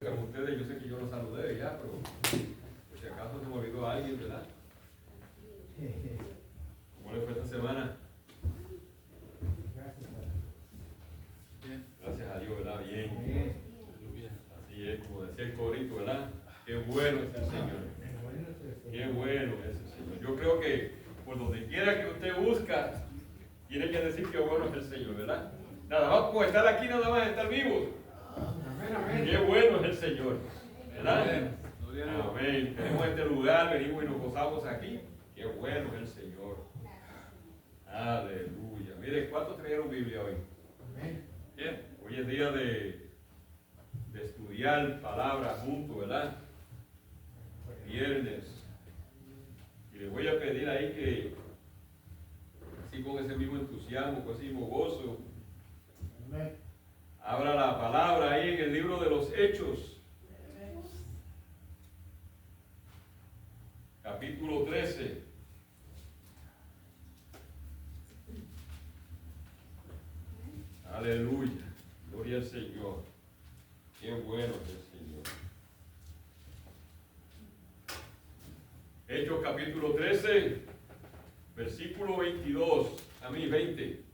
Con ustedes, yo sé que yo los saludé ya, pero por si acaso se me olvidó a alguien, ¿verdad? ¿Cómo le fue esta semana? Bien. Gracias a Dios, ¿verdad? Bien. Así es, como decía el corito, ¿verdad? Qué bueno es el Señor. Qué bueno es el Señor. Yo creo que por donde quiera que usted busca, tiene que decir qué bueno es el Señor, ¿verdad? Nada más por estar aquí, nada más estar vivos. Qué bueno es el Señor, ¿verdad? Amén. Tenemos este lugar, venimos y nos gozamos aquí. Qué bueno es el Señor. Aleluya. Mire, ¿cuántos trajeron Biblia hoy? Bien. Hoy es día de estudiar palabras juntos, ¿verdad? Viernes. Y le voy a pedir ahí que, así con ese mismo entusiasmo, con ese mismo gozo, abra la palabra ahí en el libro de los Hechos. Capítulo 13. Aleluya. Gloria al Señor. Qué bueno es el Señor. Hechos capítulo 13, versículo 20.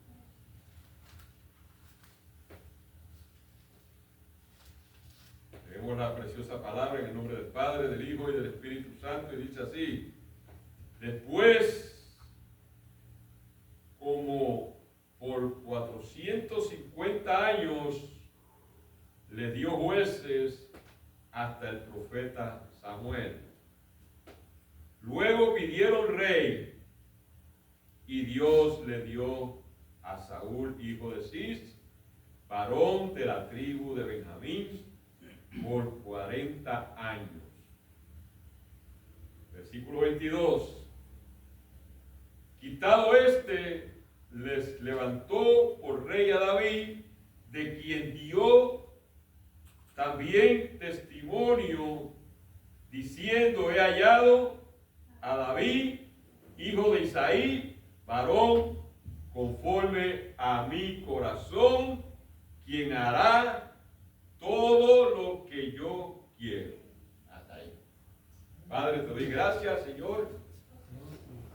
Leemos la preciosa palabra en el nombre del Padre, del Hijo y del Espíritu Santo, y dice así: después, como por 450 años, le dio jueces hasta el profeta Samuel. Luego pidieron rey, y Dios le dio a Saúl, hijo de Cis, varón de la tribu de Benjamín, por 40 años. Versículo 22. Quitado este, les levantó por rey a David, de quien dio también testimonio, diciendo: he hallado a David, hijo de Isaí, varón conforme a mi corazón, quien hará todo lo que yo quiero. Hasta ahí. Padre, te doy gracias, Señor.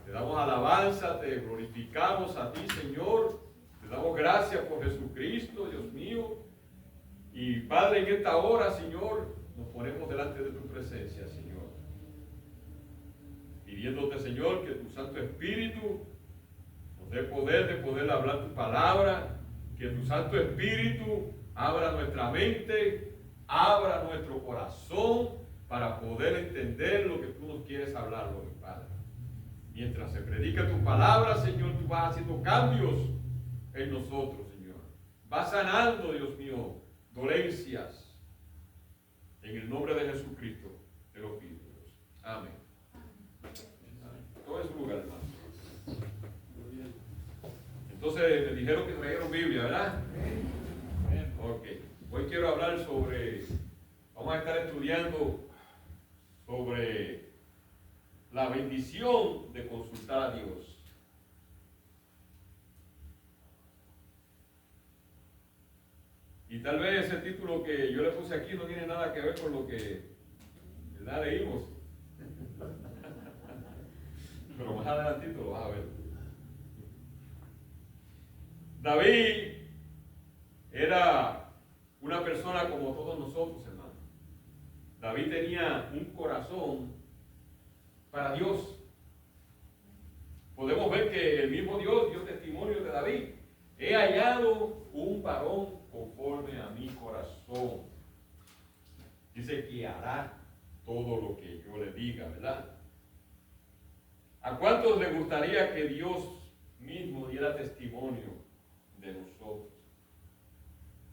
Te damos alabanza, te glorificamos a ti, Señor. Te damos gracias por Jesucristo, Dios mío. Y Padre, en esta hora, Señor, nos ponemos delante de tu presencia, Señor. Pidiéndote, Señor, que tu Santo Espíritu nos dé poder de poder hablar tu palabra, que tu Santo Espíritu abra nuestra mente, abra nuestro corazón para poder entender lo que tú nos quieres hablar, mi Padre. Mientras se predica tu palabra, Señor, tú vas haciendo cambios en nosotros, Señor. Vas sanando, Dios mío, dolencias. En el nombre de Jesucristo te lo pido, Dios. Amén. Todo es su lugar, hermano. Entonces me dijeron que trajeron Biblia, ¿verdad? Ok. Hoy quiero hablar vamos a estar estudiando sobre la bendición de consultar a Dios. Y tal vez ese título que yo le puse aquí no tiene nada que ver con lo que, ¿verdad?, leímos. Pero más adelantito lo vas a ver. David era una persona como todos nosotros, hermano. David tenía un corazón para Dios. Podemos ver que el mismo Dios dio testimonio de David. He hallado un varón conforme a mi corazón. Dice que hará todo lo que yo le diga, ¿verdad? ¿A cuántos les gustaría que Dios mismo diera testimonio de nosotros?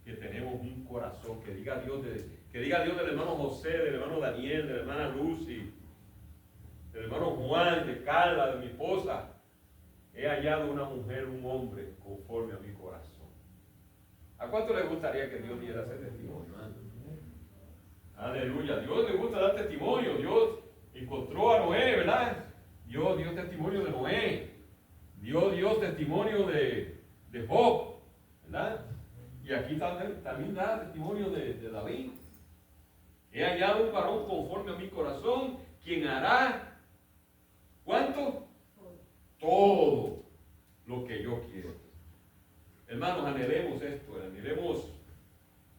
Que tenemos un corazón, que diga Dios del hermano José, del hermano Daniel, de la hermana Lucy, del hermano Juan, de Carla, de mi esposa: he hallado una mujer, un hombre conforme a mi corazón. ¿A cuánto le gustaría que Dios diera ese testimonio, hermano? Aleluya. A Dios le gusta dar testimonio. Dios encontró a Noé, ¿verdad? Dios dio testimonio de Noé. Dios dio testimonio de Job, ¿verdad? Y aquí también da testimonio de David. He hallado un varón conforme a mi corazón, quien hará, ¿cuánto? Todo lo que yo quiero. Hermanos, anhelemos esto, anhelemos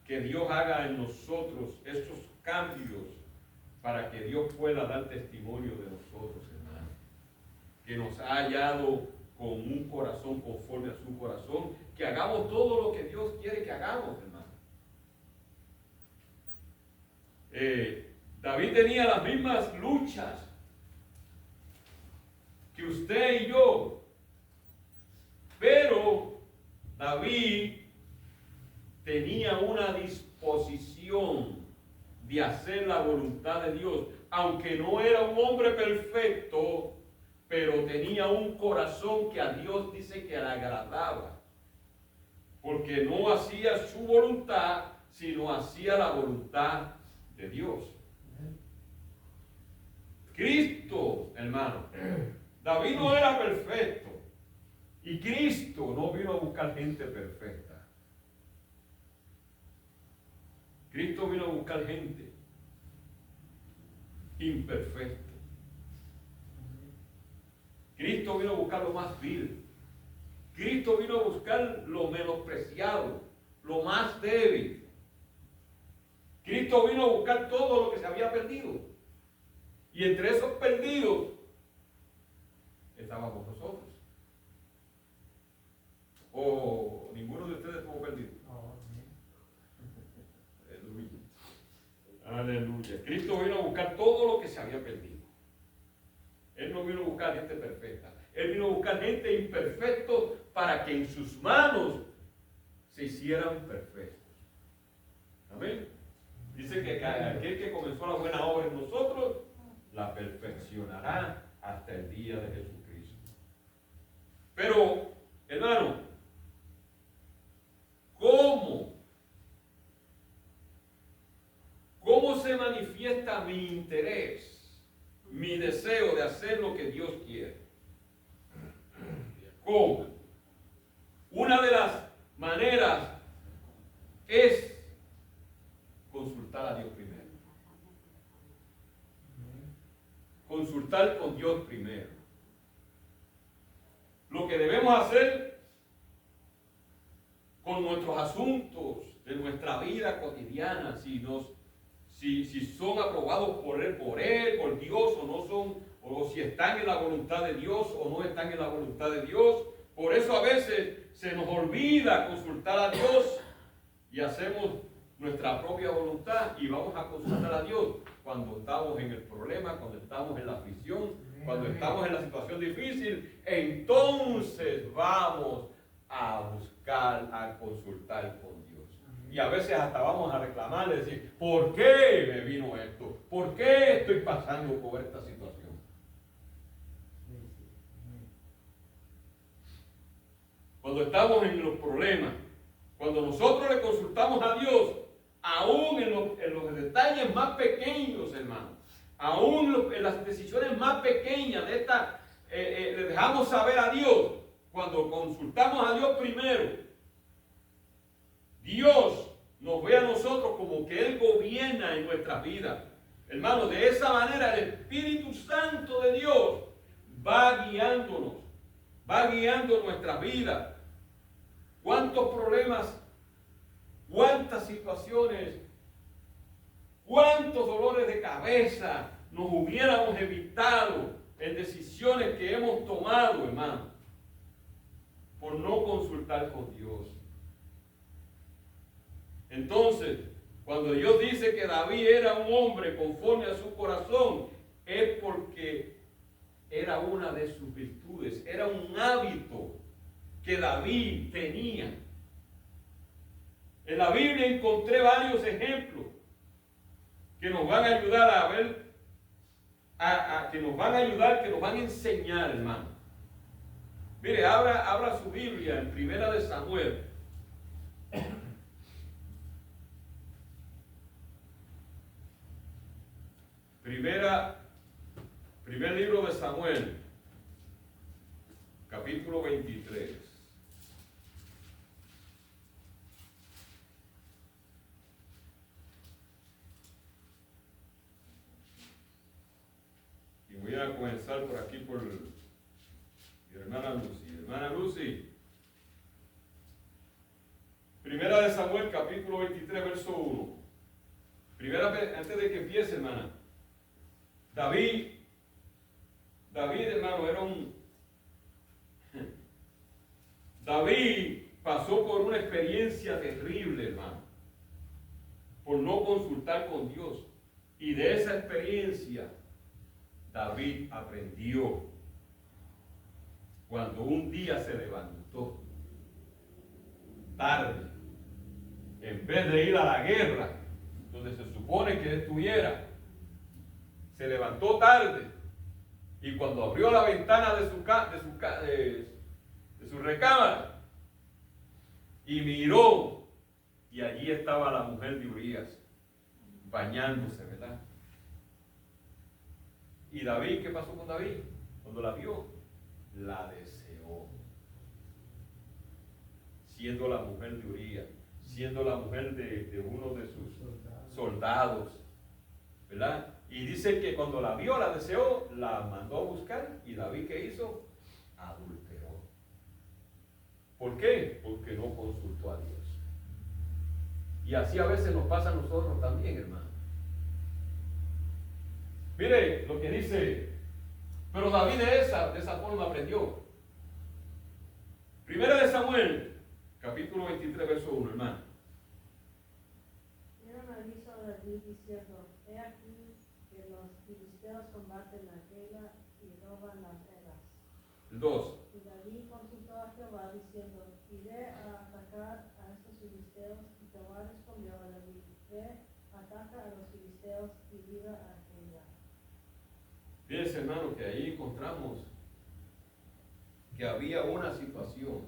que Dios haga en nosotros estos cambios para que Dios pueda dar testimonio de nosotros, hermanos. Que nos ha hallado con un corazón conforme a su corazón, que hagamos todo lo que Dios quiere que hagamos, hermano. David tenía las mismas luchas que usted y yo, pero David tenía una disposición de hacer la voluntad de Dios, aunque no era un hombre perfecto, pero tenía un corazón que a Dios dice que le agradaba, porque no hacía su voluntad, sino hacía la voluntad de Dios. Cristo, hermano, David no era perfecto, y Cristo no vino a buscar gente perfecta. Cristo vino a buscar gente imperfecta. Cristo vino a buscar lo más vil. Cristo vino a buscar lo menospreciado, lo más débil. Cristo vino a buscar todo lo que se había perdido. Y entre esos perdidos estábamos nosotros. ¿O ninguno de ustedes estuvo perdido? Aleluya. Aleluya. Cristo vino a buscar todo lo que se había perdido. Él no vino a buscar gente perfecta. Él vino a buscar gente imperfecta para que en sus manos se hicieran perfectos. Amén. Dice que aquel que comenzó la buena obra en nosotros, la perfeccionará hasta el día de Jesucristo. Pero, hermano, ¿cómo se manifiesta mi interés, mi deseo de hacer lo que Dios quiere? ¿Cómo? Una de las maneras es consultar a Dios primero. Consultar con Dios primero. Lo que debemos hacer con nuestros asuntos de nuestra vida cotidiana, si son aprobados por Él, por Dios, o no son, o si están en la voluntad de Dios o no están en la voluntad de Dios. Por eso a veces se nos olvida consultar a Dios y hacemos nuestra propia voluntad y vamos a consultar a Dios cuando estamos en el problema, cuando estamos en la aflicción, cuando estamos en la situación difícil. Entonces vamos a buscar, a consultar con Dios. Y a veces hasta vamos a reclamar, decir, ¿por qué me vino esto? ¿Por qué estoy pasando por esta situación? Cuando estamos en los problemas, cuando nosotros le consultamos a Dios, aún en los detalles más pequeños, hermanos, aún en las decisiones más pequeñas de esta, le dejamos saber a Dios, cuando consultamos a Dios primero, Dios nos ve a nosotros como que Él gobierna en nuestras vidas. Hermanos, de esa manera el Espíritu Santo de Dios va guiándonos, va guiando nuestras vidas. ¿Cuántos problemas, cuántas situaciones, cuántos dolores de cabeza nos hubiéramos evitado en decisiones que hemos tomado, hermano, por no consultar con Dios? Entonces, cuando Dios dice que David era un hombre conforme a su corazón, es porque era una de sus virtudes, era un hábito que David tenía. En la Biblia encontré varios ejemplos que nos van a ayudar a ver, que nos van a ayudar, que nos van a enseñar, hermano. Mire, abra su Biblia en Primera de Samuel. Primer libro de Samuel, capítulo 23. a comenzar por aquí por mi hermana Lucy. Hermana Lucy. Primera de Samuel, capítulo 23, verso 1. Primera vez, antes de que empiece, hermana. David, hermano, David pasó por una experiencia terrible, hermano, por no consultar con Dios. Y de esa experiencia, David aprendió cuando un día se levantó tarde, en vez de ir a la guerra, donde se supone que estuviera, se levantó tarde y cuando abrió la ventana de su recámara y miró, y allí estaba la mujer de Urías bañándose, ¿verdad? Y David, ¿qué pasó con David? Cuando la vio, la deseó. Siendo la mujer de Urías, siendo la mujer de uno de sus soldados, ¿verdad? Y dice que cuando la vio, la deseó, la mandó a buscar, y David, ¿qué hizo? Adulteró. ¿Por qué? Porque no consultó a Dios. Y así a veces nos pasa a nosotros también, hermano. Mire lo que dice, pero David de esa forma aprendió. Primera de Samuel, capítulo 23, verso 1, hermano. Dieron aviso a David diciendo: He aquí que los filisteos combaten a Keila y roban las eras. El 2. Y David consultó a Jehová diciendo: Iré a atacar a estos filisteos. Y Jehová respondió a David: Ve, ataca a los filisteos y libra a Keila. Fíjense, hermano, que ahí encontramos que había una situación,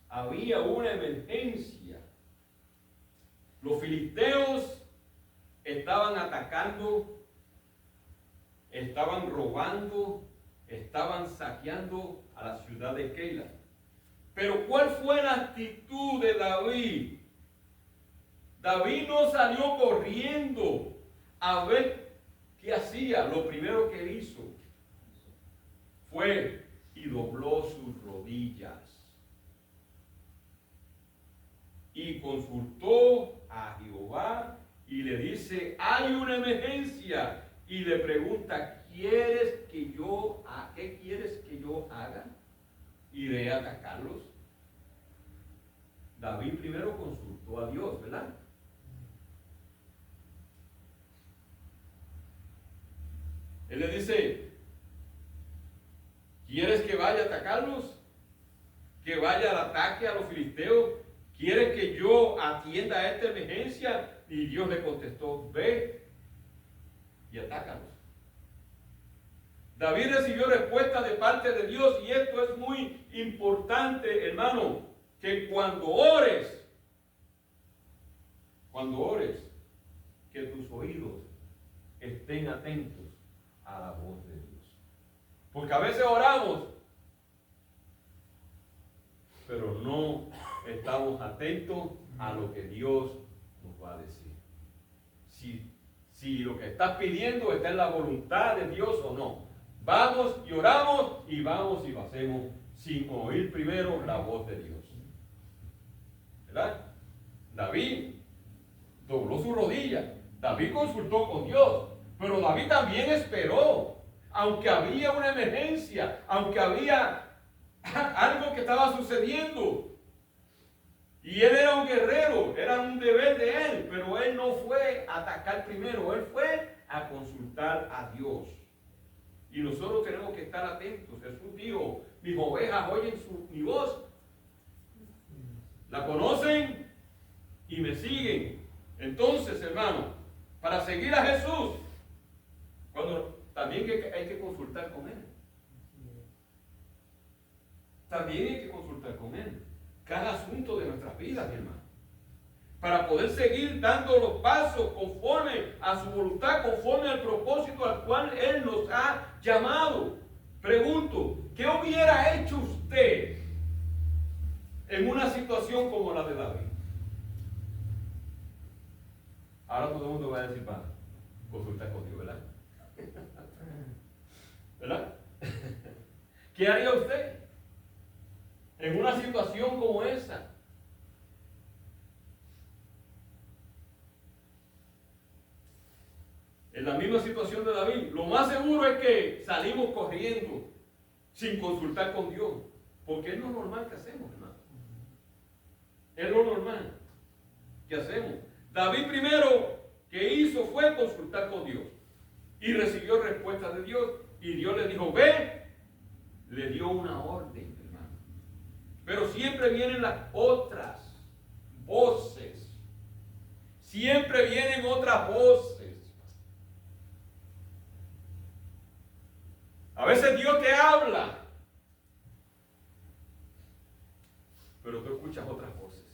había una emergencia. Los filisteos estaban atacando, estaban robando, estaban saqueando a la ciudad de Keila. Pero ¿cuál fue la actitud de David? David no salió corriendo a ver qué hacía. Lo primero que hizo fue y dobló sus rodillas y consultó a Jehová y le dice: hay una emergencia, y le pregunta: ¿qué quieres que yo haga? ¿Iré a atacarlos? David primero consultó a Dios, ¿verdad? Él le dice: ¿quieres que vaya a atacarlos? ¿Que vaya al ataque a los filisteos? ¿Quieres que yo atienda a esta emergencia? Y Dios le contestó: ve y atácalos. David recibió respuesta de parte de Dios, y esto es muy importante, hermano, que cuando ores, que tus oídos estén atentos a la voz de Dios. Porque a veces oramos, pero no estamos atentos a lo que Dios nos va a decir. Si lo que estás pidiendo está en la voluntad de Dios o no. Vamos y oramos y vamos y lo hacemos sin oír primero la voz de Dios. ¿Verdad? David dobló su rodilla. David consultó con Dios, pero David también esperó. Aunque había una emergencia, aunque había algo que estaba sucediendo. Y él era un guerrero, era un deber de él, pero él no fue a atacar primero, él fue a consultar a Dios. Y nosotros tenemos que estar atentos. Jesús dijo: mis ovejas oyen mi voz, la conocen y me siguen. Entonces, hermano, para seguir a Jesús, también hay que consultar con Él. También hay que consultar con Él. Cada asunto de nuestras vidas, mi hermano. Para poder seguir dando los pasos conforme a su voluntad, conforme al propósito al cual Él nos ha llamado. Pregunto: ¿qué hubiera hecho usted en una situación como la de David? Ahora todo el mundo va a decir: para consultar con Dios, ¿verdad? ¿Verdad? ¿Qué haría usted en una situación como esa? En la misma situación de David, lo más seguro es que salimos corriendo sin consultar con Dios, porque es lo normal que hacemos, hermano. Es lo normal que hacemos. David primero que hizo fue consultar con Dios y recibió respuesta de Dios, y Dios le dijo, ve, le dio una orden, hermano. Pero siempre vienen las otras voces, siempre vienen otras voces. A veces Dios te habla, pero tú escuchas otras voces,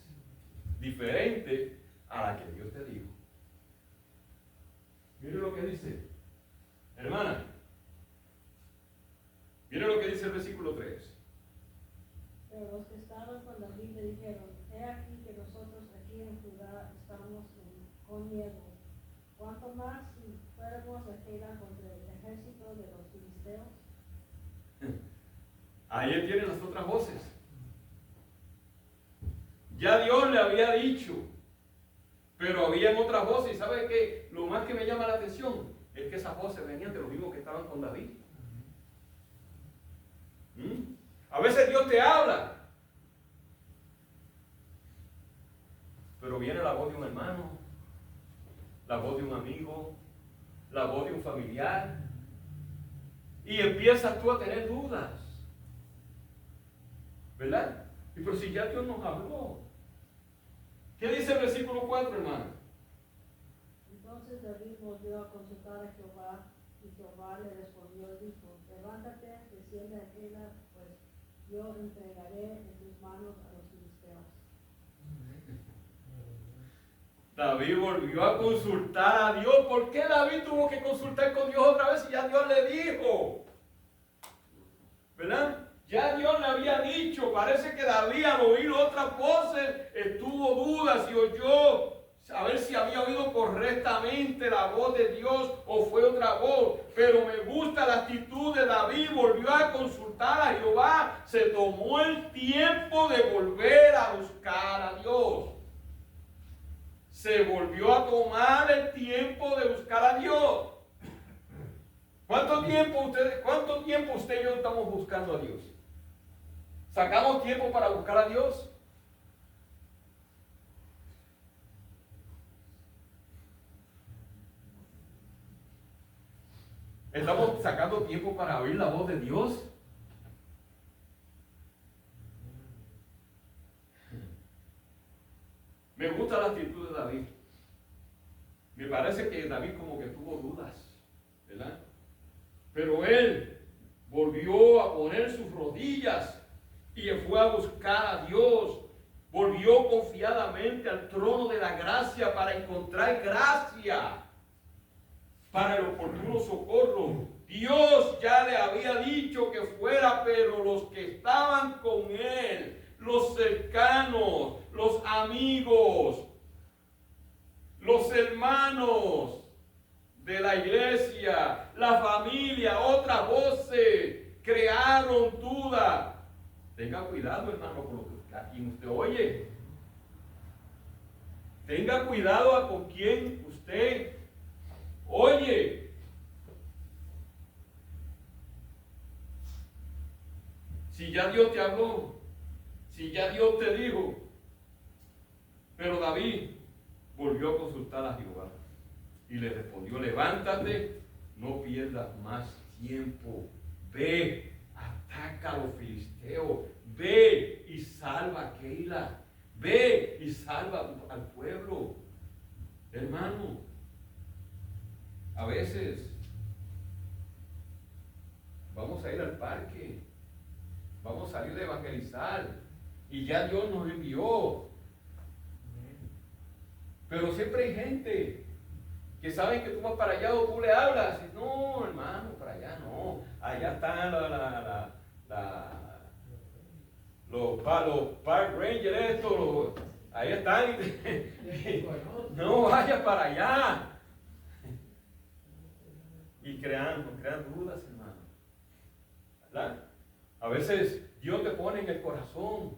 diferentes a la que Dios te dijo. Mire lo que dice, hermana. Mire lo que dice el versículo 3. Pero los que estaban con David le dijeron, he aquí que nosotros aquí en Judá estamos con miedo. ¿Cuánto más si fuéramos a Keila contra el ejército de los filisteos? Ahí tienen las otras voces. Ya Dios le había dicho, pero había otras voces. ¿Y sabe qué? Lo más que me llama la atención es que esas voces venían de los mismos que estaban con David. A veces Dios te habla, pero viene la voz de un hermano, la voz de un amigo, la voz de un familiar, y empiezas tú a tener dudas, ¿verdad? Y pero si ya Dios nos habló. ¿Qué dice el versículo 4, hermano? Entonces David volvió a consultar a Jehová, y Jehová le respondió y dijo, levántate, desciende a Keila, pues yo entregaré en tus manos a los filisteos. David volvió a consultar a Dios. ¿Por qué David tuvo que consultar con Dios otra vez si ya Dios le dijo? ¿Verdad? Ya Dios le había dicho. Parece que David al oír otras voces tuvo dudas y oyó a ver si había oído correctamente la voz de Dios o fue otra voz. Pero me gusta la actitud de David. Volvió a consultar a Jehová. Se tomó el tiempo de volver a buscar a Dios. Se volvió a tomar el tiempo de buscar a Dios. ¿Cuánto tiempo usted y yo estamos buscando a Dios? ¿Sacamos tiempo para buscar a Dios? ¿Estamos sacando tiempo para oír la voz de Dios? Me gusta la actitud de David. Me parece que David como que tuvo dudas, ¿verdad? Pero él volvió a poner sus rodillas y fue a buscar a Dios. Volvió confiadamente al trono de la gracia para encontrar gracia para el oportuno socorro. Dios ya le había dicho que fuera, pero los que estaban con él, los cercanos, los amigos, los hermanos de la iglesia, la familia, otras voces, crearon duda. Tenga cuidado, hermano, con lo que a quien usted oye. Tenga cuidado con quien usted oye. Si ya Dios te habló, si ya Dios te dijo. Pero David volvió a consultar a Jehová y le respondió, levántate, no pierdas más tiempo, ve, ataca a los filisteos, ve y salva a Keila, ve y salva al pueblo. Hermano, a veces vamos a ir al parque, vamos a salir de evangelizar y ya Dios nos envió. Pero siempre hay gente que saben que tú vas para allá o tú le hablas. Y, no, hermano, para allá no. Allá están los Park Rangers, ahí están. No vayas para allá. Y crean dudas, hermano. ¿verdad? A veces Dios te pone en el corazón.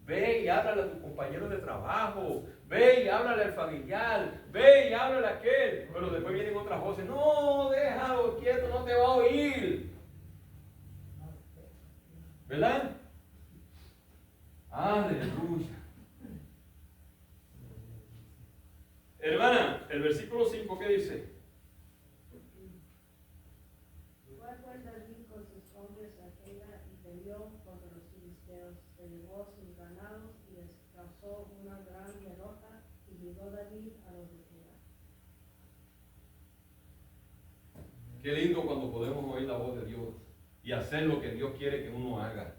Ve y háblale a tu compañero de trabajo. Ve y háblale al familiar. Ve y háblale a aquel. Pero después vienen otras voces. No, déjalo quieto, no te va a oír. ¿Verdad? Aleluya. Hermana, el versículo 5, ¿qué dice? Fue pues David con sus hombres a Keila y peleó contra los filisteos, se llevó sus ganados y les causó una gran derrota, y llegó David a los de Keila. Qué lindo cuando podemos oír la voz de Dios y hacer lo que Dios quiere que uno haga.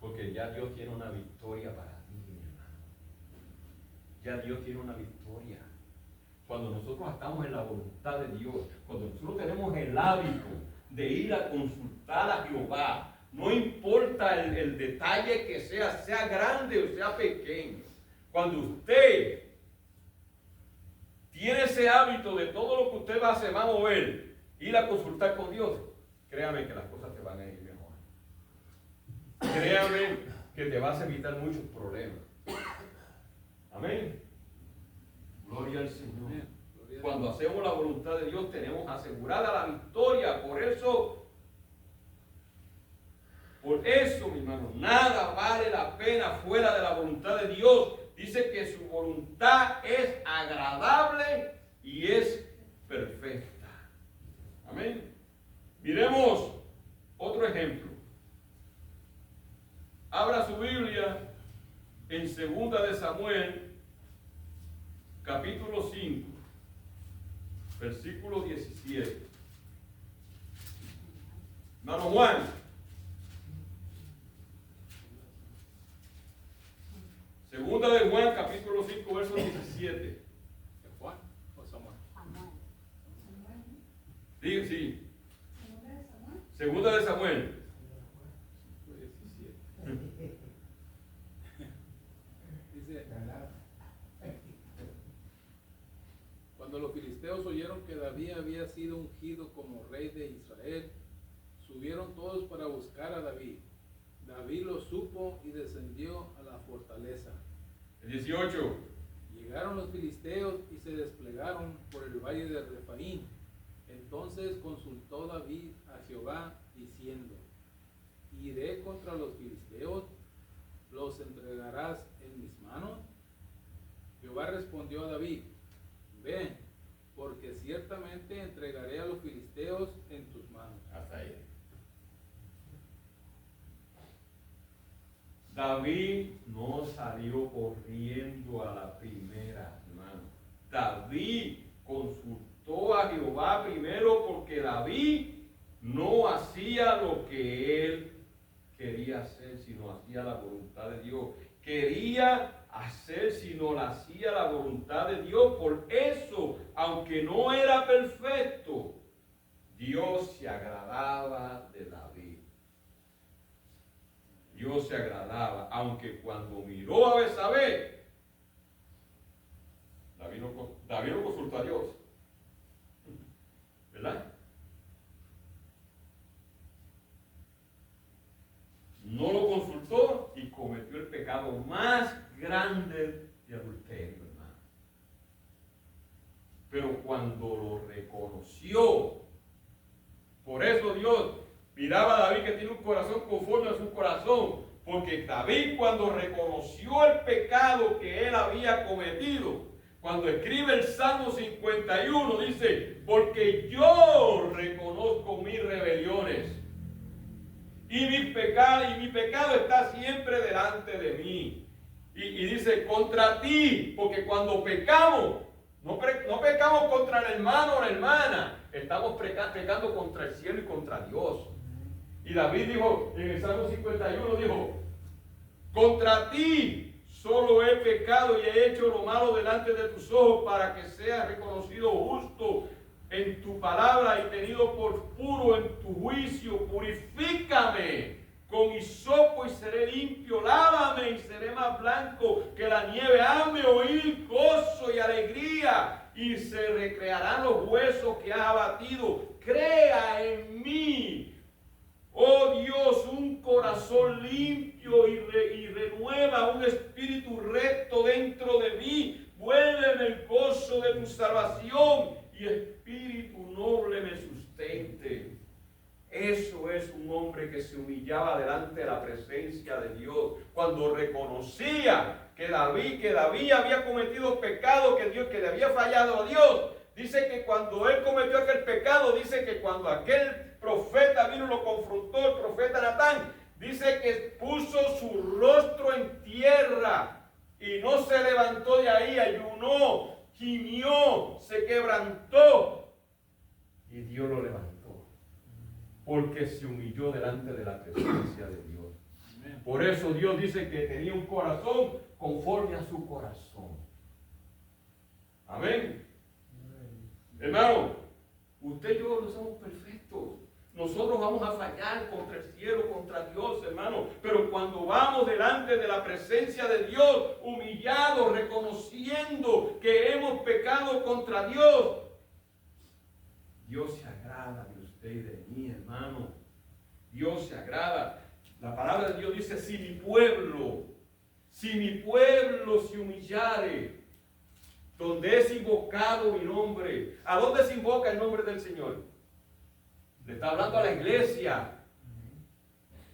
Porque ya Dios tiene una victoria para ti, mi hermano. Ya Dios tiene una victoria. Cuando nosotros estamos en la voluntad de Dios, cuando nosotros tenemos el hábito de ir a consultar a Jehová, no importa el detalle que sea grande o sea pequeño, cuando usted tiene ese hábito de todo lo que usted se va a mover, ir a consultar con Dios, créame que las cosas te van a ir mejor. Créame que te vas a evitar muchos problemas. Amén. Gloria al Señor. Cuando hacemos la voluntad de Dios tenemos asegurada la victoria. Por eso, mi hermano, nada vale la pena fuera de la voluntad de Dios. Dice que su voluntad es agradable y es perfecta. Amén. Miremos otro ejemplo. Abra su Biblia en 2 de Samuel, capítulo 5, versículo 17. Hermano Juan. Segunda de Juan, capítulo 5, verso 17. ¿Juan o Samuel? Sí. Segunda de Samuel. Dice, cuando los filisteos oyeron que David había sido ungido como rey de Israel, subieron todos para buscar a David. David lo supo y descendió a la fortaleza. El 18. Llegaron los filisteos y se desplegaron por el valle de Refaín. Entonces consultó David a Jehová diciendo, ¿iré contra los filisteos? ¿Los entregarás en mis manos? Jehová respondió a David, ven, porque ciertamente entregaré a los filisteos en tus manos. Hasta ahí. David no salió corriendo a la primera, hermano. David consultó a Jehová primero porque David no hacía lo que él quería hacer, sino hacía la voluntad de Dios. Quería hacer, sino la hacía la voluntad de Dios. Por eso, aunque no era perfecto, Dios se agradaba de David. Dios se agradaba, aunque cuando miró a Betsabé, David no consultó a Dios, ¿verdad? No lo consultó y cometió el pecado más grande de adulterio, hermano. Pero cuando lo reconoció, por eso Dios miraba a David que tiene un corazón conforme a su corazón, porque David cuando reconoció el pecado que él había cometido, cuando escribe el Salmo 51, dice, porque yo reconozco mis rebeliones y mi pecado está siempre delante de mí. Y dice, contra ti, porque cuando pecamos, no pecamos contra el hermano o la hermana, estamos pecando contra el cielo y contra Dios. Y David dijo, en el Salmo 51, dijo, contra ti solo he pecado y he hecho lo malo delante de tus ojos para que seas reconocido justo en tu palabra y tenido por puro en tu juicio. Purifícame con hisopo y seré limpio, lávame y seré más blanco que la nieve. Hazme oír gozo y alegría y se recrearán los huesos que has abatido. Crea en mí Oh Dios, un corazón limpio y renueva un espíritu recto dentro de mí. Vuélveme el gozo de tu salvación y espíritu noble me sustente. Eso es un hombre que se humillaba delante de la presencia de Dios, cuando reconocía que David había cometido pecado, que le había fallado a Dios. Dice que cuando él cometió aquel pecado, dice que cuando aquel profeta vino y lo confrontó, el profeta Natán, dice que puso su rostro en tierra y no se levantó de ahí, ayunó, gimió, se quebrantó y Dios lo levantó. Porque se humilló delante de la presencia de Dios. Por eso Dios dice que tenía un corazón conforme a su corazón. Amén. Hermano, usted y yo no somos perfectos. Nosotros vamos a fallar contra el cielo, contra Dios, hermano. Pero cuando vamos delante de la presencia de Dios, humillados, reconociendo que hemos pecado contra Dios, Dios se agrada de usted y de mí, hermano. Dios se agrada. La palabra de Dios dice, si mi pueblo se humillare, donde es invocado mi nombre. ¿A dónde se invoca el nombre del Señor? Le está hablando a la iglesia.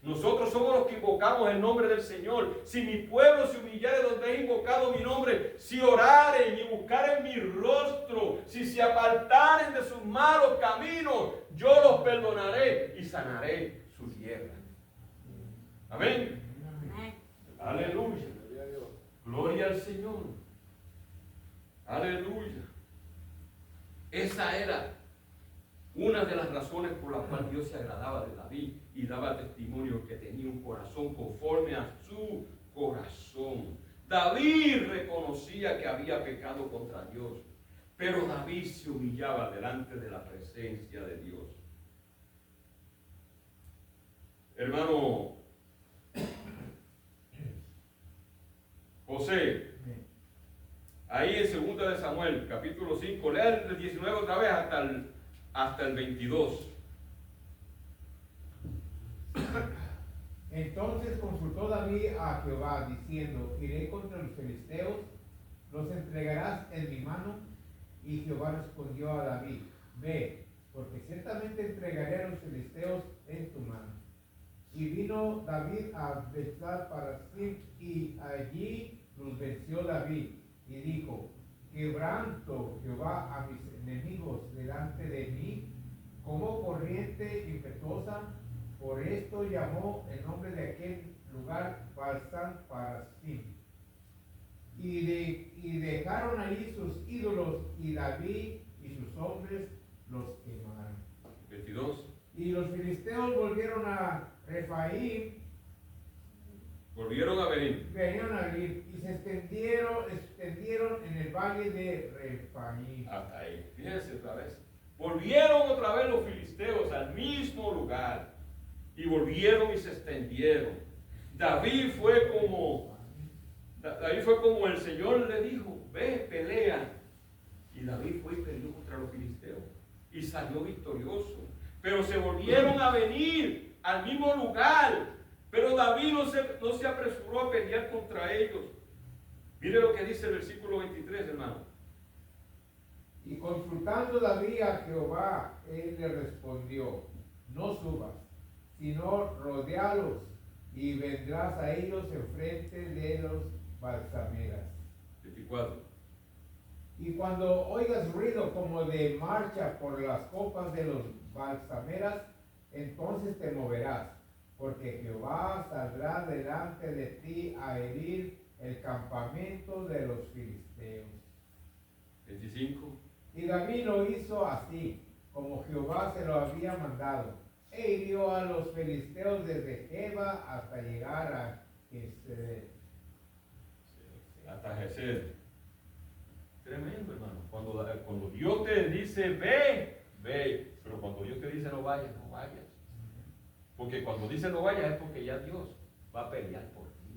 Nosotros somos los que invocamos el nombre del Señor. Si mi pueblo se humillare donde he invocado mi nombre, si oraren y buscaren mi rostro, si se apartaren de sus malos caminos, yo los perdonaré y sanaré su tierra. Amén. Aleluya. Gloria al Señor. Aleluya. Esa era una de las razones por las cuales Dios se agradaba de David y daba testimonio que tenía un corazón conforme a su corazón. David reconocía que había pecado contra Dios, pero David se humillaba delante de la presencia de Dios. Hermano José, ahí en 2 de Samuel, capítulo 5, lea el 19 otra vez hasta el 22. Entonces consultó David a Jehová, diciendo, iré contra los filisteos, los entregarás en mi mano. Y Jehová respondió a David, ve, porque ciertamente entregaré a los filisteos en tu mano. Y vino David a Bethsar para sí, y allí los venció David, y dijo, quebranto Jehová a mis enemigos delante de mí, como corriente impetuosa. Por esto llamó el nombre de aquel lugar Balsán Parasim. Y dejaron allí sus ídolos, y David y sus hombres los quemaron. 22. Y los filisteos volvieron a Refaim. Volvieron a venir. Venían a venir y se extendieron en el valle de Refaim. Hasta ahí. Fíjense otra vez. Volvieron otra vez los filisteos al mismo lugar. Y volvieron y se extendieron. David fue como el Señor le dijo, ve, pelea. Y David fue y peleó contra los filisteos. Y salió victorioso. Pero se volvieron a venir al mismo lugar. Pero David no se apresuró a pelear contra ellos. Mire lo que dice el versículo 23, hermano. Y consultando David a Jehová, él le respondió, no subas, sino rodealos, y vendrás a ellos enfrente de los balsameras. 24. Y cuando oigas ruido como de marcha por las copas de los balsameras, entonces te moverás, porque Jehová saldrá delante de ti a herir el campamento de los filisteos. 25. Y David lo hizo así, como Jehová se lo había mandado, e hirió a los filisteos desde Geba hasta llegar a Geser. Hasta Geser. Tremendo, hermano. Cuando Dios te dice ve, ve. Pero cuando Dios te dice no vayas, no vayas. Porque cuando dice no vayas es porque ya Dios va a pelear por ti.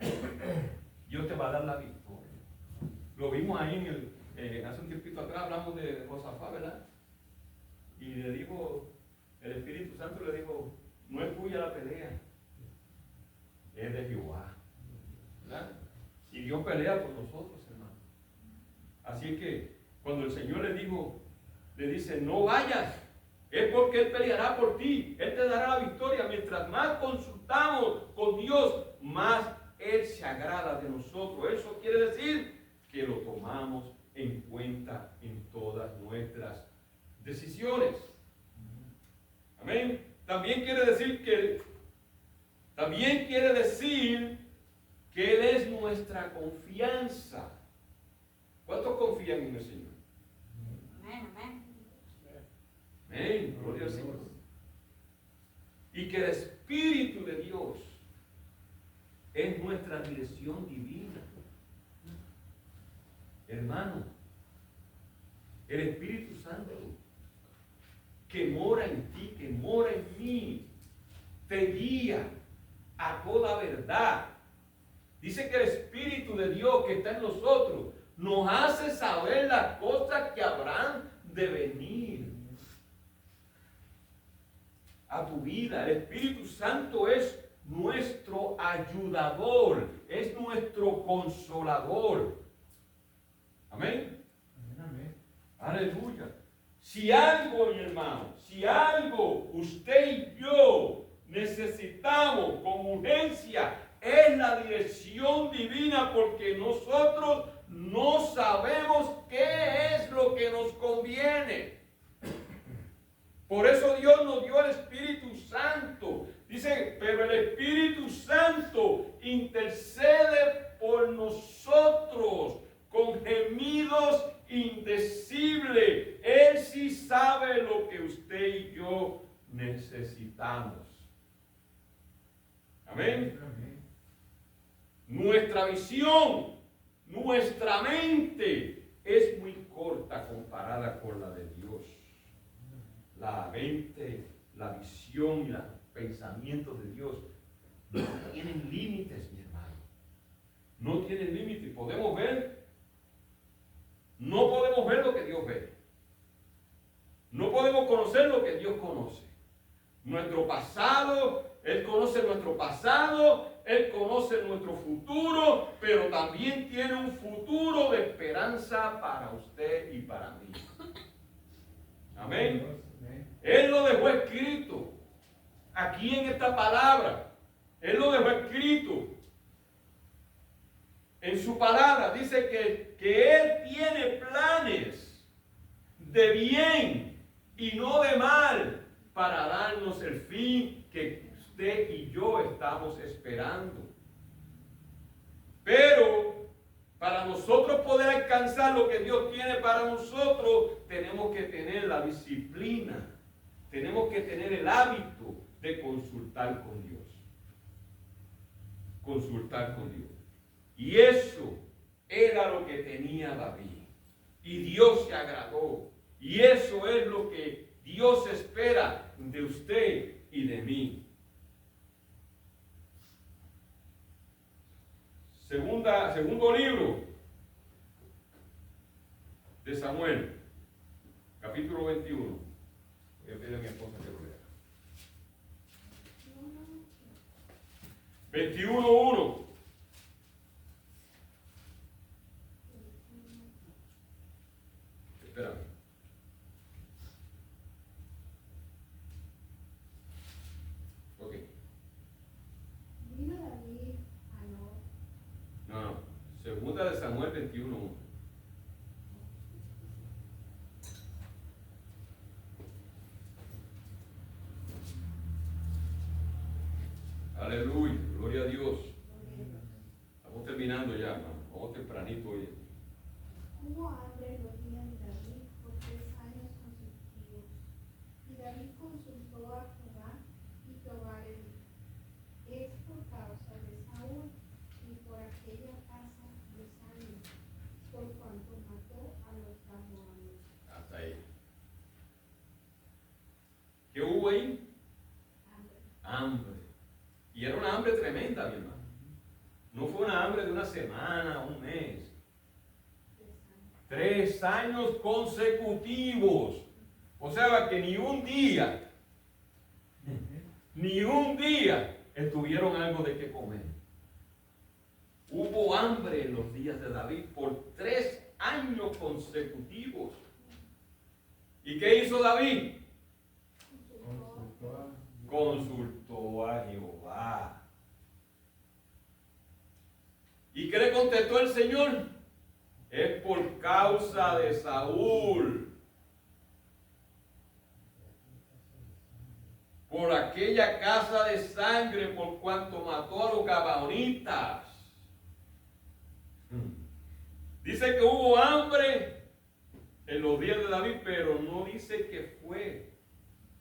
Dios te va a dar la victoria. Lo vimos ahí hace un tiempito atrás, hablamos de Josafat, ¿verdad? Y le dijo, el Espíritu Santo le dijo, no es tuya la pelea, es de Jehová. ¿Verdad? Y Dios pelea por nosotros, hermano. Así que cuando el Señor le dice, no vayas, es porque Él peleará por ti. Él te dará la victoria. Mientras más consultamos con Dios, más Él se agrada de nosotros. Eso quiere decir que lo tomamos en cuenta en todas nuestras decisiones. Amén. También quiere decir que Él es nuestra confianza. ¿Cuántos confían en el Señor? Amén, amén. Amén, gloria al Señor. Y que el Espíritu de Dios es nuestra dirección divina. Hermano, el Espíritu Santo que mora en ti, que mora en mí, te guía a toda verdad. Dice que el Espíritu de Dios que está en nosotros nos hace saber las cosas que habrán de venir a tu vida. El Espíritu Santo es nuestro ayudador, es nuestro consolador. Amén. Amén. Aleluya. Si algo, mi hermano, si algo usted y yo necesitamos con urgencia, es la dirección divina, porque nosotros no sabemos qué es lo que nos conviene. Por eso Dios nos dio el Espíritu Santo. Dice, pero el Espíritu Santo intercede por nosotros con gemidos indecibles. Él sí sabe lo que usted y yo necesitamos. Amén. Amén. Nuestra visión, nuestra mente es muy corta comparada con la de Dios. La mente, la visión y los pensamientos de Dios no tienen límites, mi hermano. No tienen límites. Podemos ver, no podemos ver lo que Dios ve. No podemos conocer lo que Dios conoce. Nuestro pasado, Él conoce nuestro pasado, Él conoce nuestro futuro, pero también tiene un futuro de esperanza para usted y para mí. Amén. Amén. Él lo dejó escrito aquí en esta palabra. Él lo dejó escrito en su palabra. Dice que Él tiene planes de bien y no de mal para darnos el fin que usted y yo estamos esperando. Pero para nosotros poder alcanzar lo que Dios tiene para nosotros, tenemos que tener la disciplina, tenemos que tener el hábito de consultar con Dios. Consultar con Dios. Y eso era lo que tenía David. Y Dios se agradó. Y eso es lo que Dios espera de usted y de mí. Segundo libro de Samuel, capítulo 21. Voy a pedir a mi esposa que lo lea. 21:1. Espérame. Ok. Vino David a No. Segunda de Samuel 21:1. Aleluya, gloria a Dios. Estamos terminando ya, hermano. Vamos tempranito hoy. Hubo hambre los días de David por 3 años consecutivos. Y David consultó a Jehová, y Jehová le dijo: es por causa de Saúl y por aquella casa de Saúl, por cuanto mató a los amonitas. Hasta ahí. ¿Qué hubo ahí? Hambre. Hambre. Y era una hambre tremenda, mi hermano. No fue una hambre de una semana, un mes. 3 años consecutivos. O sea, que ni un día Ni un día tuvieron algo de qué comer. Hubo hambre en los días de David por 3 años consecutivos. ¿Y qué hizo David? Consultó a Jehová. ¿Y qué le contestó el Señor? Es por causa de Saúl. Por aquella casa de sangre, por cuanto mató a los gabaonitas. Dice que hubo hambre en los días de David, pero no dice que fue.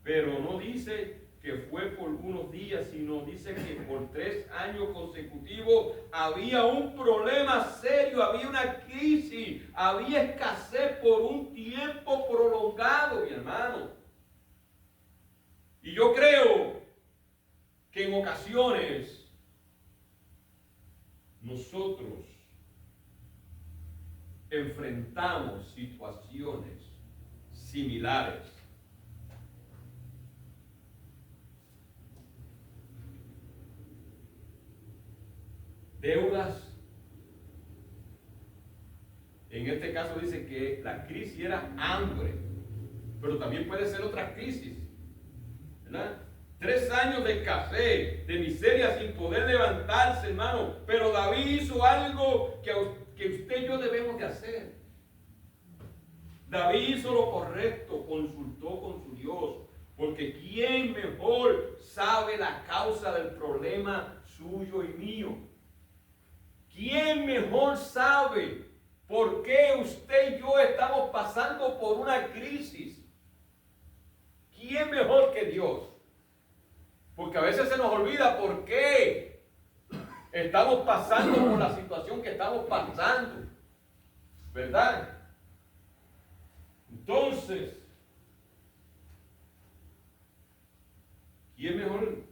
Pero no dice que fue por unos días, sino dice que por 3 años consecutivos había un problema serio, había una crisis, había escasez por un tiempo prolongado, mi hermano. Y yo creo que en ocasiones nosotros enfrentamos situaciones similares. Deudas. En este caso dice que la crisis era hambre, pero también puede ser otra crisis, ¿verdad? 3 años de escasez, de miseria sin poder levantarse, hermano. Pero David hizo algo que usted y yo debemos de hacer. David hizo lo correcto, consultó con su Dios, porque ¿quién mejor sabe la causa del problema suyo y mío? ¿Quién mejor sabe por qué usted y yo estamos pasando por una crisis? ¿Quién mejor que Dios? Porque a veces se nos olvida por qué estamos pasando por la situación que estamos pasando, ¿verdad? Entonces, ¿quién mejor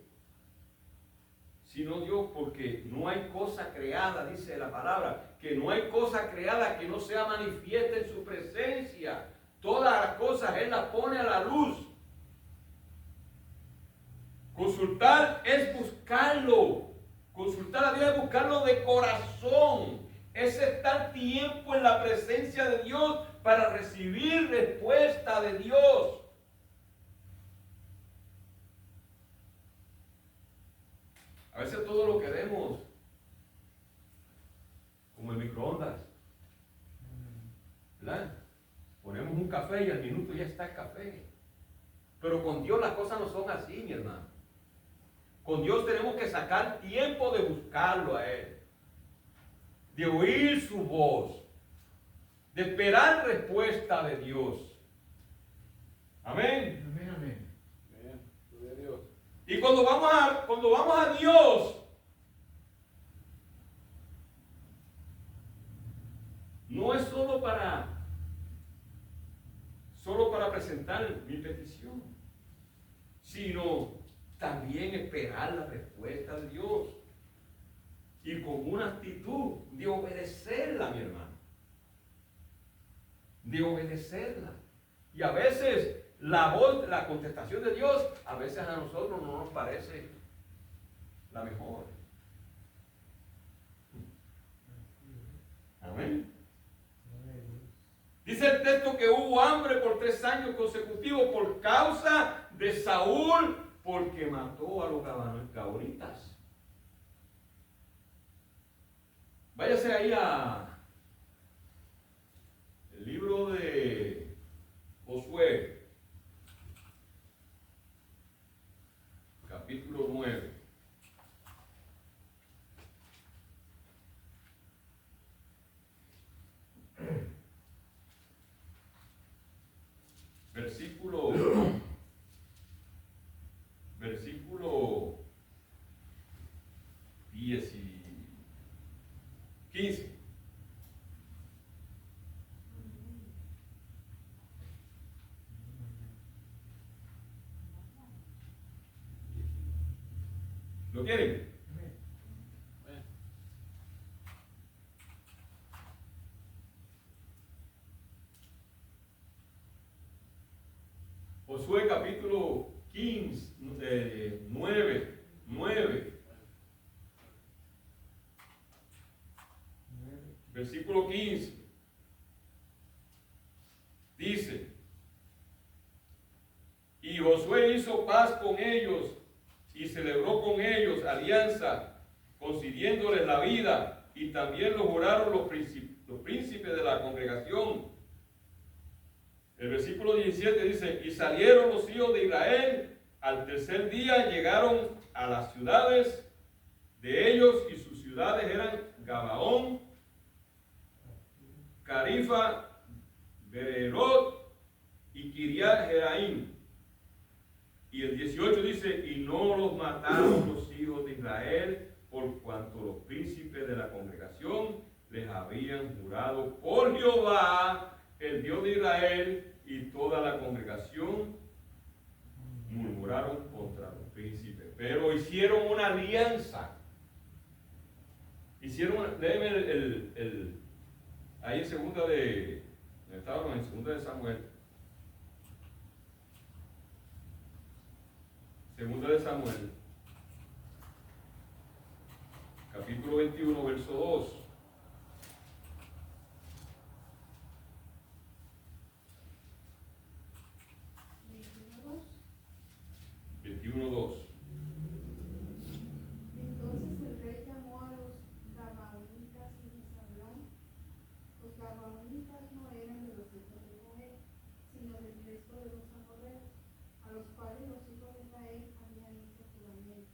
sino Dios? Porque no hay cosa creada, dice la palabra, que no hay cosa creada que no sea manifiesta en su presencia. Todas las cosas Él las pone a la luz. Consultar es buscarlo. Consultar a Dios es buscarlo de corazón. Es estar tiempo en la presencia de Dios para recibir respuesta de Dios. A veces todo lo queremos como el microondas, ¿verdad? Ponemos un café y al minuto ya está el café. Pero con Dios las cosas no son así, mi hermano. Con Dios tenemos que sacar tiempo de buscarlo a Él, de oír su voz, de esperar respuesta de Dios. Amén. Amén, amén. Amén. Gloria a Dios. Y cuando vamos a Dios, no es solo para presentar mi petición, sino también esperar la respuesta de Dios. Y con una actitud de obedecerla, mi hermano. De obedecerla. Y a veces la contestación de Dios, a veces a nosotros no nos parece la mejor. Amén. Dice el texto que hubo hambre por 3 años consecutivos por causa de Saúl, porque mató a los gabaonitas. Váyase ahí a el libro de Josué, capítulo 9. Versículo 10 y 15. ¿Lo quieren? Josué capítulo 15, 9. Versículo 15. Dice: y Josué hizo paz con ellos y celebró con ellos alianza, concediéndoles la vida, y también lo juraron los príncipes de la congregación. El versículo 17 dice: y salieron los hijos de Israel, al tercer día llegaron a las ciudades de ellos, y sus ciudades eran Gabaón, Carifa, Beerot y Kiriat Jearim. Y el 18 dice: y no los mataron los hijos de Israel, por cuanto los príncipes de la congregación les habían jurado por Jehová, el Dios de Israel, y toda la congregación murmuraron contra los príncipes. Pero hicieron una alianza. Léeme ahí en segunda de Samuel. Segunda de Samuel, capítulo 21, verso 2. 21:2. Entonces el rey llamó a los gabaonitas y les habló. Los gabaonitas no eran de los hijos de Joel, sino del resto de los amorreos, a los cuales los hijos de Israel habían hecho juramento.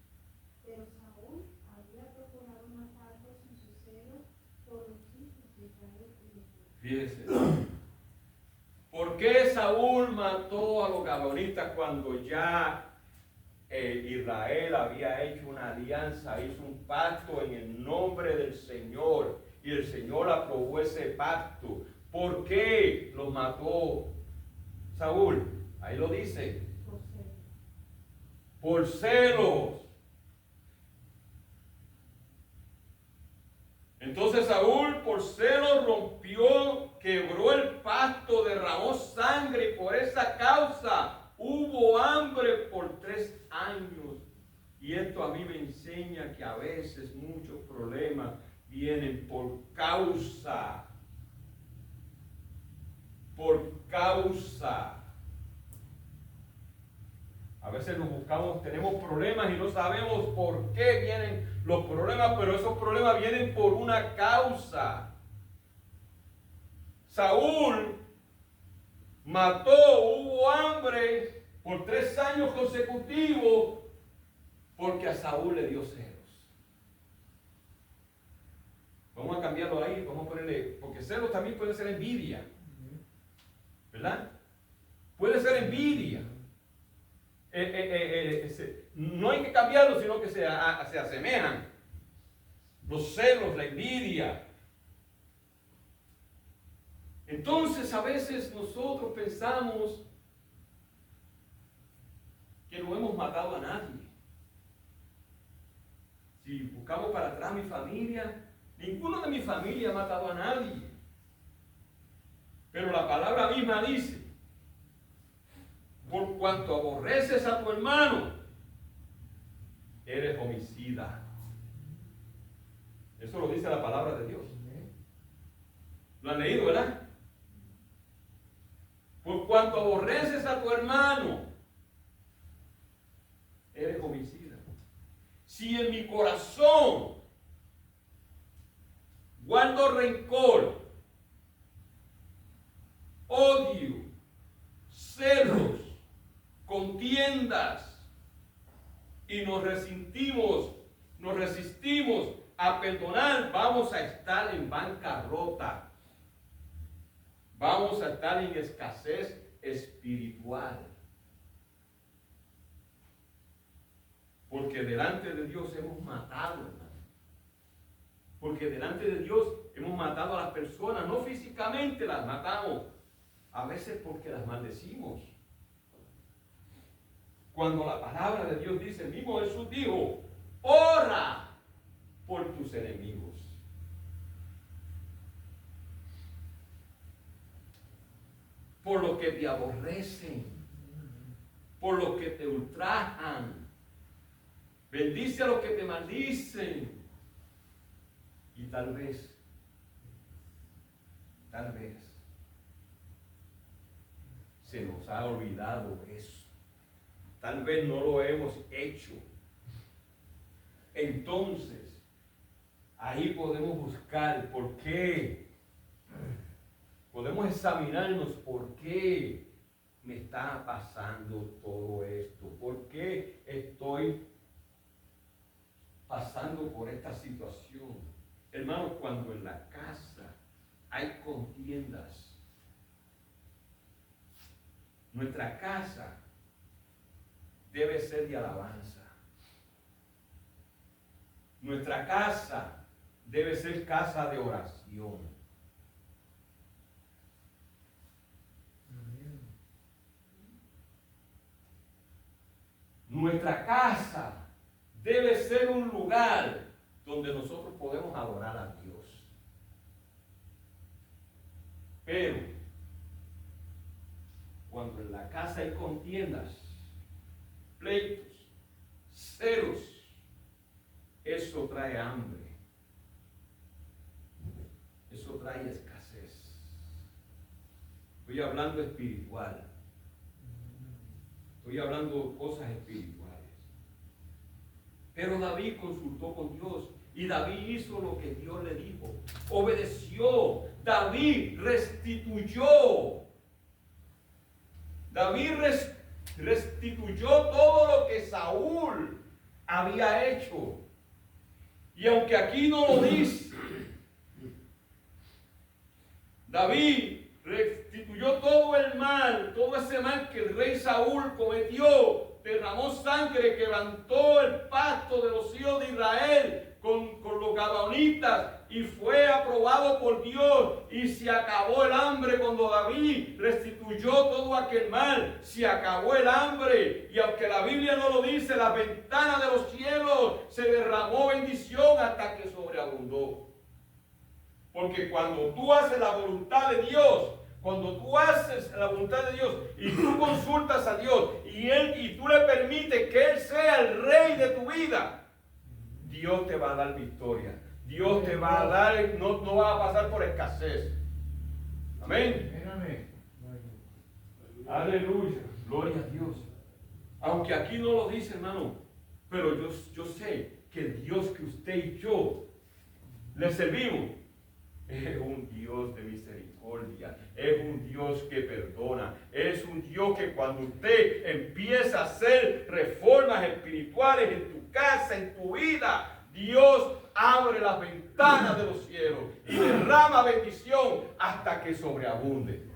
Pero Saúl había procurado matarlos en su celo por los hijos de Israel y de Judá. Fíjese, ¿por qué Saúl mató a los gabaonitas cuando ya Israel había hecho una alianza, hizo un pacto en el nombre del Señor, y el Señor aprobó ese pacto? ¿Por qué los mató Saúl? Ahí lo dice. Por celos. Entonces Saúl, por celos, rompió, quebró el pacto, derramó sangre, y por esa causa hubo hambre por 3 años. Y esto a mí me enseña que a veces muchos problemas vienen por causa. A veces tenemos problemas y no sabemos por qué vienen los problemas, pero esos problemas vienen por una causa. Saúl mató, hubo hambre por 3 años consecutivos porque a Saúl le dio celos. Vamos a cambiarlo ahí, vamos a ponerle, porque celos también puede ser envidia, ¿verdad? Puede ser envidia. No hay que cambiarlo, sino que se asemejan. Los celos, la envidia. Entonces a veces nosotros pensamos que no hemos matado a nadie. Si buscamos para atrás mi familia, ninguno de mi familia ha matado a nadie. Pero la palabra misma dice: por cuanto aborreces a tu hermano, eres homicida. Eso lo dice la palabra de Dios. ¿Lo han leído, verdad? Por cuanto aborreces a tu hermano, eres homicida. Si en mi corazón guardo rencor, odio, celos, contiendas, y nos resistimos a perdonar, vamos a estar en bancarrota. Vamos a estar en escasez espiritual. Porque delante de Dios hemos matado, hermano. Porque delante de Dios hemos matado a las personas, no físicamente las matamos, a veces porque las maldecimos. Cuando la palabra de Dios dice, el mismo Jesús dijo: ora por tus enemigos. Por lo que te aborrecen. por los que te ultrajan. Bendice a los que te maldicen. Y tal vez, se nos ha olvidado eso. Tal vez no lo hemos hecho. Entonces, ahí podemos buscar por qué. Podemos examinarnos por qué me está pasando todo esto. ¿Por qué estoy pasando por esta situación? Hermanos, cuando en la casa hay contiendas, nuestra casa debe ser de alabanza. Nuestra casa debe ser casa de oración. Nuestra casa debe ser un lugar donde nosotros podemos adorar a Dios. Pero cuando en la casa hay contiendas, pleitos, celos, eso trae hambre. Eso trae escasez. Estoy hablando espiritual. Estoy hablando cosas espirituales. Pero David consultó con Dios y David hizo lo que Dios le dijo. Obedeció. David restituyó. David restituyó todo lo que Saúl había hecho. Y aunque aquí no lo dice, David restituyó todo el mal, todo ese mal que el rey Saúl cometió. Derramó sangre, quebrantó el pacto de los hijos de Israel con los gabaonitas y fue aprobado por Dios y se acabó el hambre cuando David restituyó todo aquel mal. Se acabó el hambre y aunque la Biblia no lo dice, las ventanas de los cielos se derramó bendición hasta que sobreabundó. Porque cuando tú haces la voluntad de Dios, cuando tú haces la voluntad de Dios y tú consultas a Dios y tú le permites que Él sea el rey de tu vida, Dios te va a dar victoria. Dios te va a dar, no va a pasar por escasez. Amén. Aleluya. Gloria a Dios. Aunque aquí no lo dice, hermano, pero yo sé que el Dios que usted y yo le servimos es un Dios de misericordia, es un Dios que perdona, es un Dios que cuando usted empieza a hacer reformas espirituales en tu casa, en tu vida, Dios abre las ventanas de los cielos y derrama bendición hasta que sobreabunde.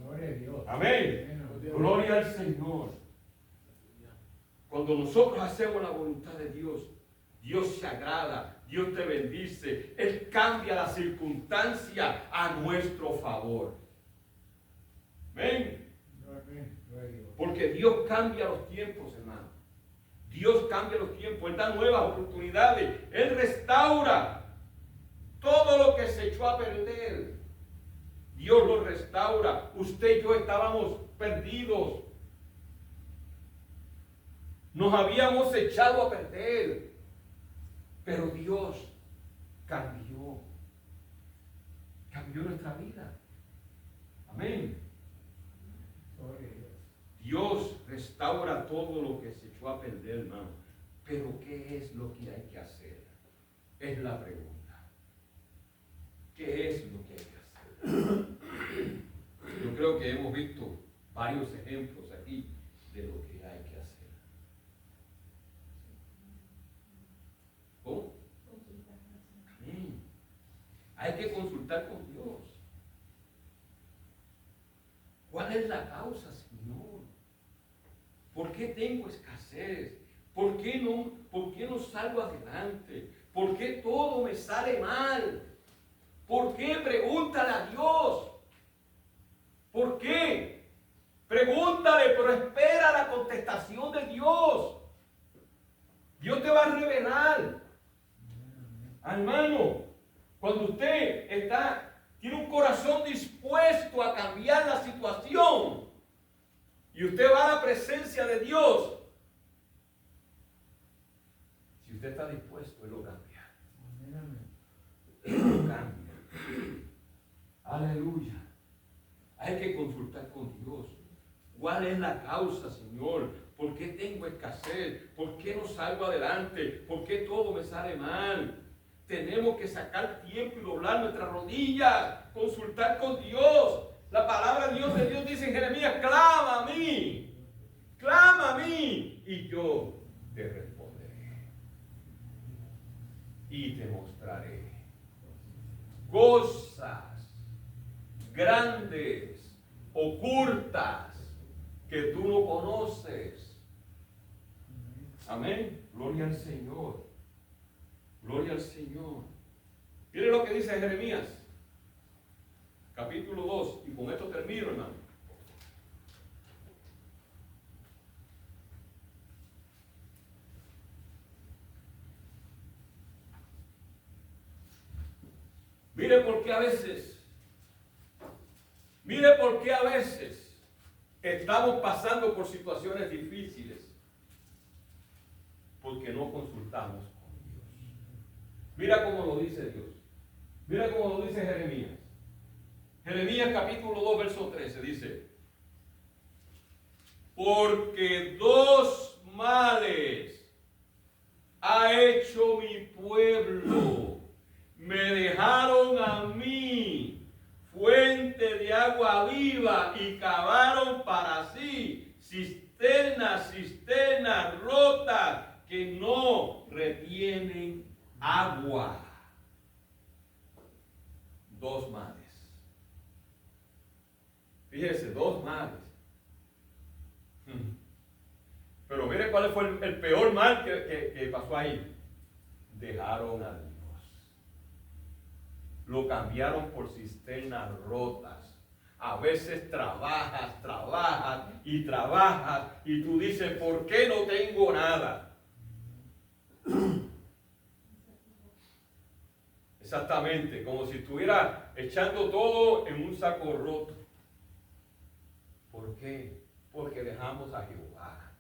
Gloria a Dios. Amén. Gloria al Señor. Cuando nosotros hacemos la voluntad de Dios, Dios se agrada. Dios te bendice. Él cambia la circunstancia a nuestro favor. Amén. Porque Dios cambia los tiempos, hermano. Dios cambia los tiempos. Él da nuevas oportunidades. Él restaura todo lo que se echó a perder. Dios lo restaura. Usted y yo estábamos perdidos. Nos habíamos echado a perder. Pero Dios cambió nuestra vida. Amén. Dios restaura todo lo que se echó a perder, hermano. Pero ¿qué es lo que hay que hacer? Es la pregunta. ¿Qué es lo que hay que hacer? Yo creo que hemos visto varios ejemplos aquí de lo que hay que hacer. ¿Cómo? Amén. Hay que consultar con Dios. ¿Cuál es la causa, Señor? ¿Por qué tengo escasez? ¿Por qué no salgo adelante? ¿Por qué todo me sale mal? ¿Por qué? Pregúntale a Dios. ¿Por qué? Pregúntale, pero espera la contestación de Dios. Dios te va a revelar. Hermano, cuando usted tiene un corazón dispuesto a cambiar la situación y y usted va a la presencia de Dios, si usted está dispuesto, Él lo cambia. Él lo cambia. Aleluya. Hay que consultar con Dios. ¿Cuál es la causa, Señor? ¿Por qué tengo escasez? ¿Por qué no salgo adelante? ¿Por qué todo me sale mal? Tenemos que sacar tiempo y doblar nuestras rodillas, consultar con Dios. La palabra de Dios dice en Jeremías: clama a mí, y yo te responderé y te mostraré cosas grandes, ocultas, que tú no conoces. Amén. Gloria al Señor. Gloria al Señor. Mire lo que dice Jeremías, capítulo 2, y con esto termino, hermano. Mire por qué a veces estamos pasando por situaciones difíciles, porque no consultamos con Dios. Mira cómo lo dice Dios. Mira cómo lo dice Jeremías. Jeremías capítulo 2, verso 13 dice: porque dos males ha hecho mi pueblo. Me dejaron a mí fuente de agua viva y cavaron para sí cisternas rotas que no retienen agua. Dos males. Fíjese, dos males. Pero mire cuál fue el peor mal que pasó ahí. Dejaron a Dios. Lo cambiaron por cisternas rotas. A veces trabajas y tú dices: ¿por qué no tengo nada? Exactamente, como si estuviera echando todo en un saco roto. ¿Por qué? Porque dejamos a Jehová,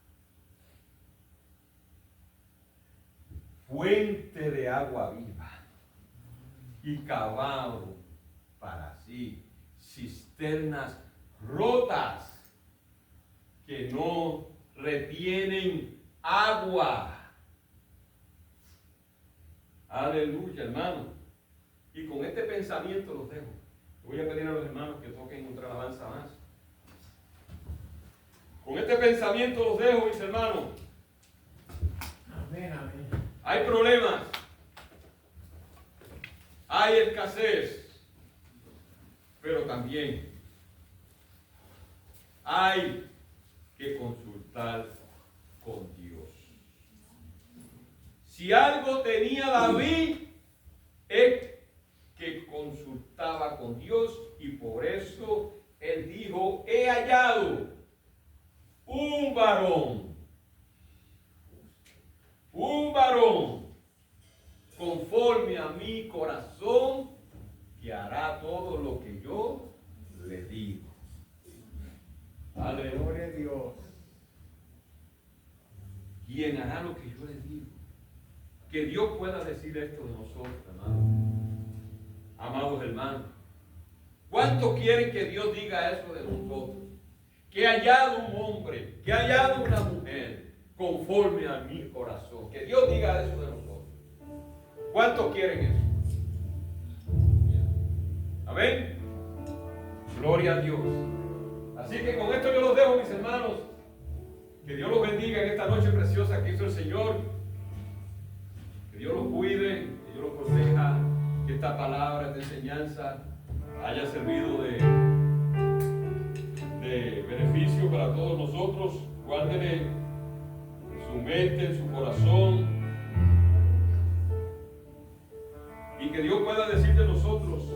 fuente de agua viva, y cavaron para sí cisternas rotas que no retienen agua. Aleluya, hermano. Y con este pensamiento los dejo. Voy a pedir a los hermanos que toquen otra alabanza más. Con este pensamiento los dejo, mis hermanos. Amén, amén. Hay problemas. Hay escasez. Pero también hay que consultar con Dios. Si algo tenía David, es que consultaba con Dios, y por eso él dijo: he hallado un varón conforme a mi corazón, que hará todo lo que yo le digo. Aleluya. Gloria a Dios. ¿Quién hará lo que yo le digo? Que Dios pueda decir esto de nosotros, hermanos. Amados hermanos, ¿cuántos quieren que Dios diga eso de nosotros? Que ha hallado un hombre, que ha hallado una mujer conforme a mi corazón. Que Dios diga eso de nosotros. ¿Cuántos quieren eso? Amén. Gloria a Dios. Así que con esto yo los dejo, mis hermanos. Que Dios los bendiga en esta noche preciosa que hizo el Señor. Que Dios los cuide, que Dios los proteja. Que esta palabra de enseñanza haya servido de beneficio para todos nosotros. Guárdele en su mente, en su corazón. Y que Dios pueda decir de nosotros: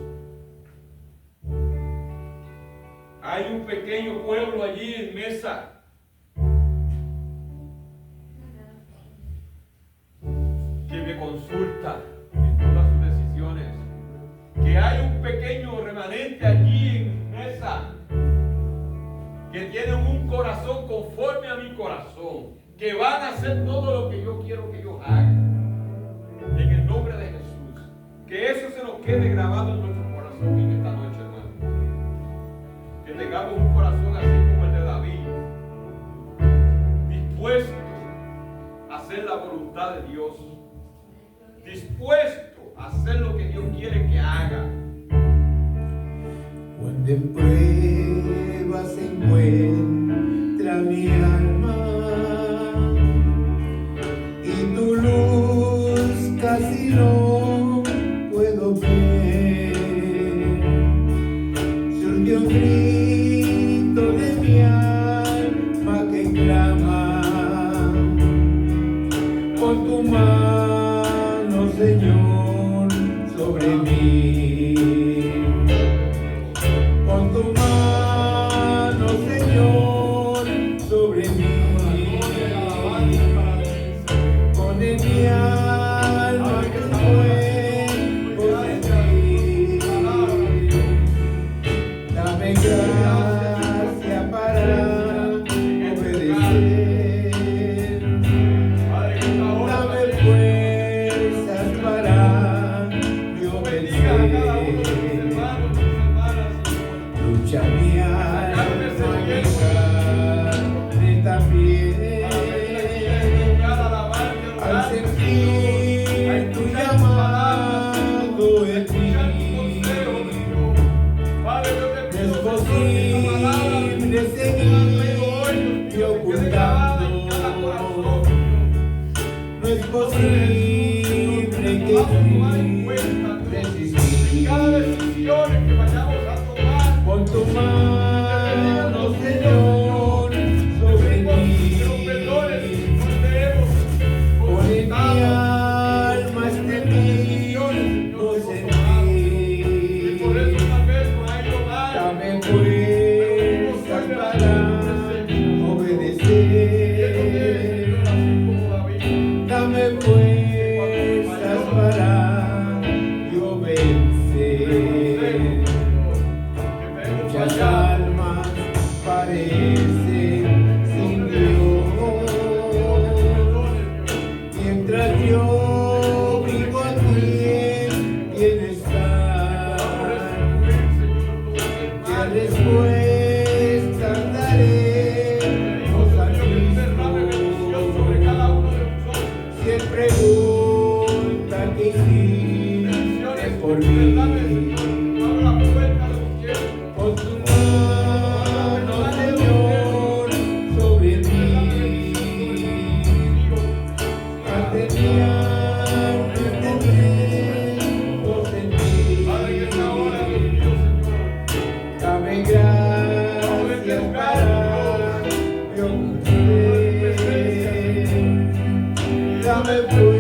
hay un pequeño pueblo allí en Mesa que me consulta en todas sus decisiones. Que hay un pequeño remanente allí en Mesa que tienen un corazón conforme a mi corazón, que van a hacer todo lo que yo quiero que ellos hagan. En el nombre de Jesús. Que eso se nos quede grabado en nuestro corazón en esta noche, hermano. Que tengamos un corazón así como el de David, dispuesto a hacer la voluntad de Dios, dispuesto a hacer lo que Dios quiere que haga. Cuando en prueba se encuentra mi alma y tu luz casi no puedo ver, surge un grito de mi alma que clama, con tu mano, Señor, sobre mí. Con tu mano, Señor, sobre mí. Pon en mi alma tu cuerpo sentir. Dame gracia para obedecer. Dame fuerzas para mi obedecer. Lucha mi alma, mi carne también, al sentir tu llamado en mí. No es posible seguir ocultando, no es posible que resistir. Con tu mano, Señor, sobre mí. Pon en mi alma este mismo sentir. Dame fuerzas para obedecer. Dame fuerzas para yo vencer. Muchas almas parecen sin Dios, mientras yo vivo aquí en bienestar. ¿Qué respuesta daré, oh San Cristo? Si él pregunta qué hiciste por mí. Con tu mano, Señor, sobre mí. Ante mi alma tendremos en ti. Dame gracias para mi obedecer. Dame fuerza